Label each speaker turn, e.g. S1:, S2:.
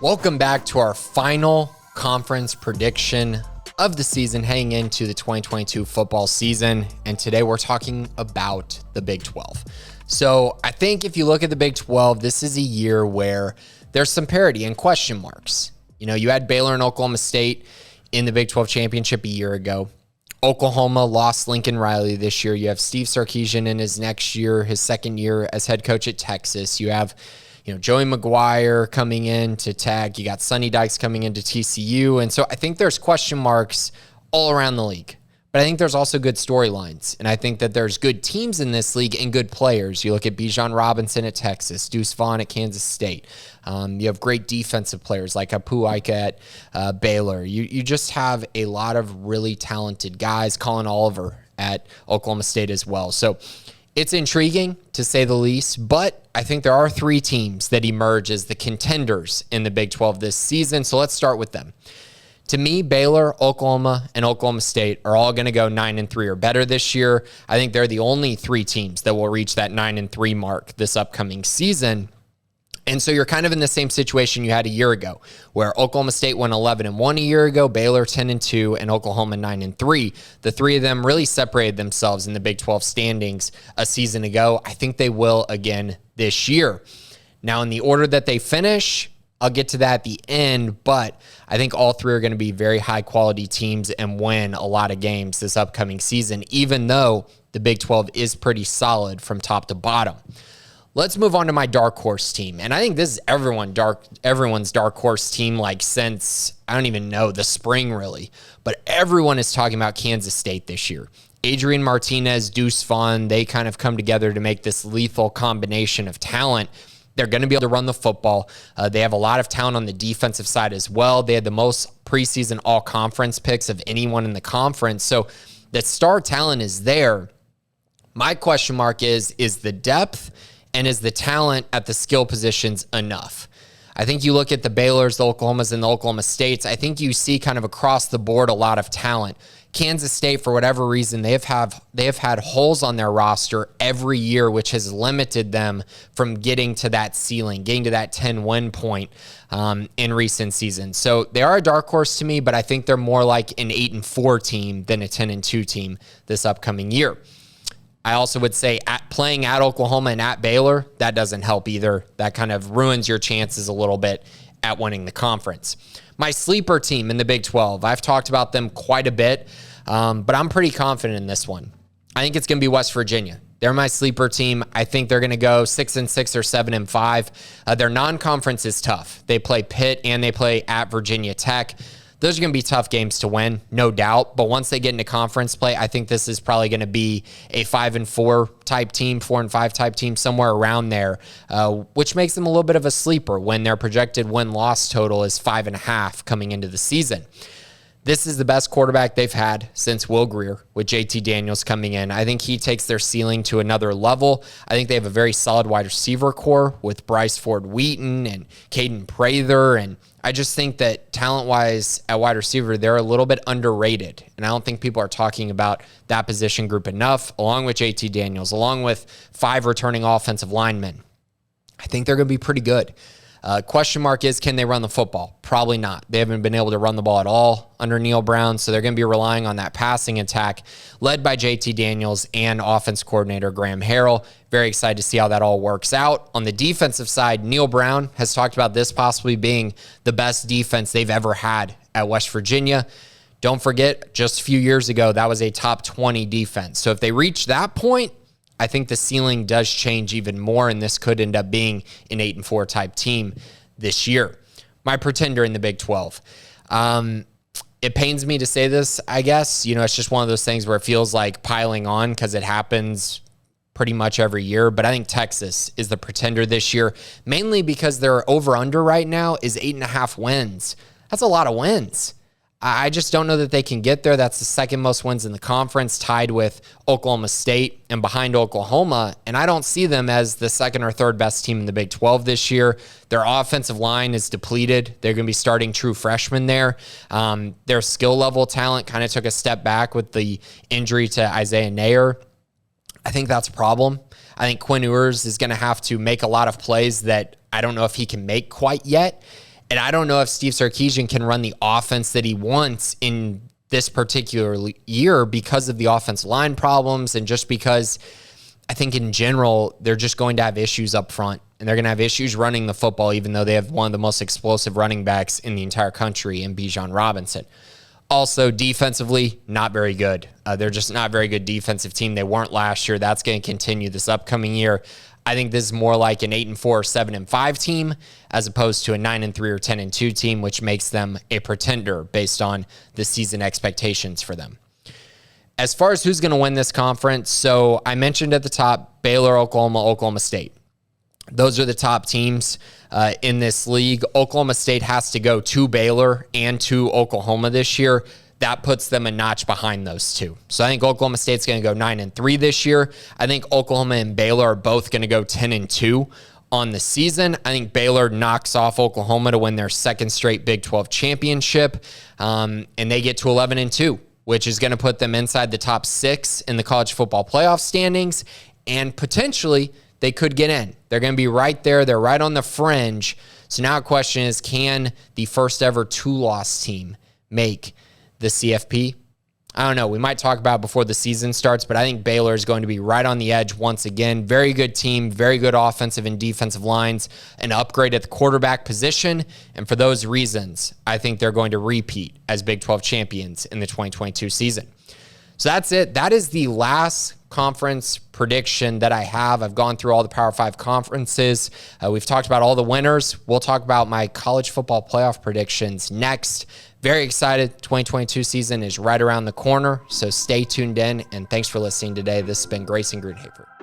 S1: Welcome back to our final conference prediction of the season heading into the 2022 football season. And today we're talking about the Big 12. So I think if you look at the Big 12, this is a year where there's some parity and question marks. You know, you had Baylor and Oklahoma State in the Big 12 championship a year ago. Oklahoma lost Lincoln Riley this year. You have Steve Sarkisian in his next year, his second year as head coach at Texas. You have Joey McGuire coming in to Tech. You got Sonny Dykes coming into TCU. And so I think there's question marks all around the league. But I think there's also good storylines. And I think that there's good teams in this league and good players. You look at Bijan Robinson at Texas, Deuce Vaughn at Kansas State. You have great defensive players like Apu Ika at Baylor. You just have a lot of really talented guys. Colin Oliver at Oklahoma State as well. So it's intriguing, to say the least, but I think there are three teams that emerge as the contenders in the Big 12 this season, so let's start with them. To me, Baylor, Oklahoma, and Oklahoma State are all going to go 9-3 or better this year. I think they're the only three teams that will reach that 9-3 mark this upcoming season. And so you're kind of in the same situation you had a year ago, where Oklahoma State went 11-1 a year ago, Baylor 10-2, and Oklahoma 9-3. The three of them really separated themselves in the Big 12 standings a season ago. I think they will again this year. Now, in the order that they finish, I'll get to that at the end, but I think all three are going to be very high-quality teams and win a lot of games this upcoming season, even though the Big 12 is pretty solid from top to bottom. Let's move on to my dark horse team. And I think this is everyone's dark horse team, like since, I don't even know, the spring really. But everyone is talking about Kansas State this year. Adrian Martinez, Deuce Vaughn, they kind of come together to make this lethal combination of talent. They're going to be able to run the football. They have a lot of talent on the defensive side as well. They had the most preseason all-conference picks of anyone in the conference. So the star talent is there. My question mark is the depth and is the talent at the skill positions enough? I think you look at the Baylors, the Oklahomas, and the Oklahoma States, I think you see kind of across the board a lot of talent. Kansas State, for whatever reason, they have had holes on their roster every year, which has limited them from getting to that ceiling, getting to that 10-win point in recent seasons. So they are a dark horse to me, but I think they're more like an 8-4 team than a 10-2 team this upcoming year. I also would say playing at Oklahoma and at Baylor, that doesn't help either. That kind of ruins your chances a little bit at winning the conference. My sleeper team in the Big 12, I've talked about them quite a bit, but I'm pretty confident in this one. I think it's going to be West Virginia. They're my sleeper team. I think they're going to go 6-6 or 7-5. Their non-conference is tough. They play Pitt and they play at Virginia Tech. Those are going to be tough games to win, no doubt. But once they get into conference play, I think this is probably going to be a 5-4 type team, 4-5 type team, somewhere around there, which makes them a little bit of a sleeper when their projected win-loss total is 5.5 coming into the season. This is the best quarterback they've had since Will Grier, with JT Daniels coming in. I think he takes their ceiling to another level. I think they have a very solid wide receiver core with Bryce Ford-Wheaton and Caden Prather, and I just think that talent-wise at wide receiver, they're a little bit underrated, and I don't think people are talking about that position group enough, along with JT Daniels, along with 5 returning offensive linemen. I think they're going to be pretty good. Question mark is, can they run the football? Probably not. They haven't been able to run the ball at all under Neil Brown, so they're going to be relying on that passing attack led by JT Daniels and offense coordinator Graham Harrell. Very excited to see how that all works out. On the defensive side, Neil Brown has talked about this possibly being the best defense they've ever had at West Virginia. Don't forget, just a few years ago, that was a top 20 defense. So if they reach that point, I think the ceiling does change even more, and this could end up being an 8-4 type team this year. My pretender in the Big 12. It pains me to say this, I guess. It's just one of those things where it feels like piling on because it happens pretty much every year. But I think Texas is the pretender this year, mainly because their over-under right now is 8.5 wins. That's a lot of wins. I just don't know that they can get there. That's the second most wins in the conference, tied with Oklahoma State and behind Oklahoma. And I don't see them as the second or third best team in the Big 12 this year. Their offensive line is depleted. They're going to be starting true freshmen there. Their skill level talent kind of took a step back with the injury to Isaiah Nair. I think that's a problem. I think Quinn Ewers is going to have to make a lot of plays that I don't know if he can make quite yet. And I don't know if Steve Sarkisian can run the offense that he wants in this particular year because of the offensive line problems and just because I think in general, they're just going to have issues up front and they're going to have issues running the football, even though they have one of the most explosive running backs in the entire country in Bijan Robinson. Also, defensively, not very good. They're just not a very good defensive team. They weren't last year. That's going to continue this upcoming year. I think this is more like an 8-4 or 7-5 team as opposed to a 9-3 or 10-2 team, which makes them a pretender based on the season expectations for them. As far as who's going to win this conference, so I mentioned at the top, Baylor, Oklahoma, Oklahoma State. Those are the top teams in this league. Oklahoma State has to go to Baylor and to Oklahoma this year. That puts them a notch behind those two. So I think Oklahoma State's going to go 9-3 this year. I think Oklahoma and Baylor are both going to go 10-2 on the season. I think Baylor knocks off Oklahoma to win their second straight Big 12 championship, and they get to 11-2, which is going to put them inside the top 6 in the college football playoff standings, and potentially they could get in. They're going to be right there. They're right on the fringe. So now the question is, can the first ever 2-loss team make the CFP? I don't know. We might talk about it before the season starts, but I think Baylor is going to be right on the edge once again. Very good team, very good offensive and defensive lines, an upgrade at the quarterback position. And for those reasons, I think they're going to repeat as Big 12 champions in the 2022 season. So that's it. That is the last conference prediction that I have. I've gone through all the Power 5 conferences. We've talked about all the winners. We'll talk about my college football playoff predictions next. Very excited. 2022 season is right around the corner, so stay tuned in, and thanks for listening today. This has been Grayson Greenhaver.